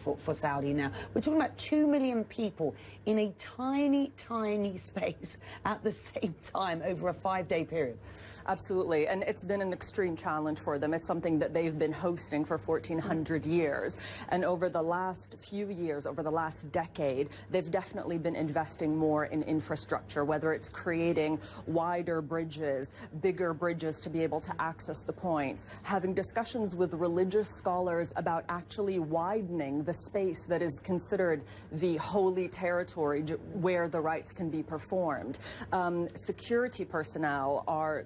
for Saudi now. We're talking about 2 million people in a tiny, tiny space at the same time over a 5-day period. Absolutely, and it's been an extreme challenge for them. It's something that they've been hosting for 1,400 years. And over the last few years, over the last decade, they've definitely been investing more in infrastructure, whether it's creating wider bridges, bigger bridges to be able to access the points, having discussions with religious scholars about actually widening the space that is considered the holy territory where the rites can be performed. Security personnel are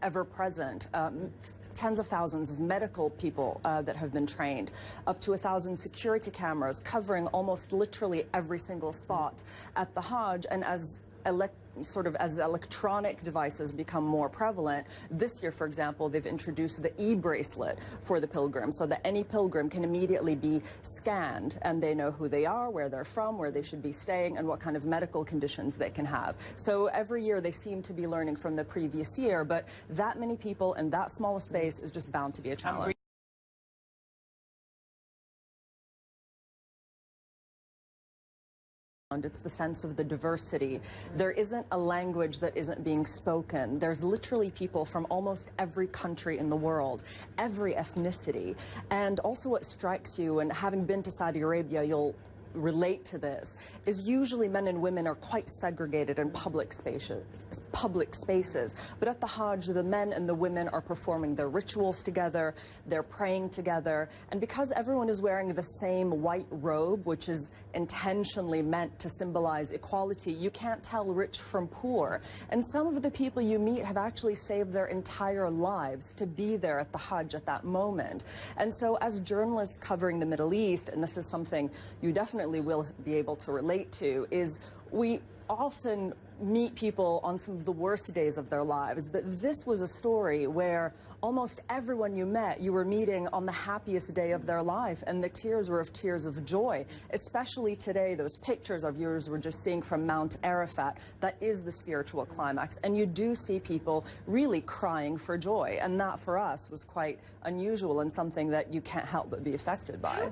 ever present. Tens of thousands of medical people that have been trained, up to 1,000 security cameras covering almost literally every single spot at the Hajj. And as electronic devices become more prevalent, this year, for example, they've introduced the e-bracelet for the pilgrim so that any pilgrim can immediately be scanned and they know who they are, where they're from, where they should be staying, and what kind of medical conditions they can have. So every year they seem to be learning from the previous year, but that many people in that small a space is just bound to be a challenge. It's the sense of the diversity. There isn't a language that isn't being spoken. There's literally people from almost every country in the world, every ethnicity. And also what strikes you, and having been to Saudi Arabia, you'll relate to this, is usually men and women are quite segregated in public spaces. But at the Hajj, the men and the women are performing their rituals together, they're praying together, and because everyone is wearing the same white robe, which is intentionally meant to symbolize equality, you can't tell rich from poor. And some of the people you meet have actually saved their entire lives to be there at the Hajj at that moment. And so as journalists covering the Middle East, and this is something you definitely will be able to relate to, is we often meet people on some of the worst days of their lives, but this was a story where almost everyone you met, you were meeting on the happiest day of their life, and the tears were of tears of joy, especially today. Those pictures of yours were just seeing from Mount Arafat. That is the spiritual climax, and you do see people really crying for joy, and that for us was quite unusual and something that you can't help but be affected by.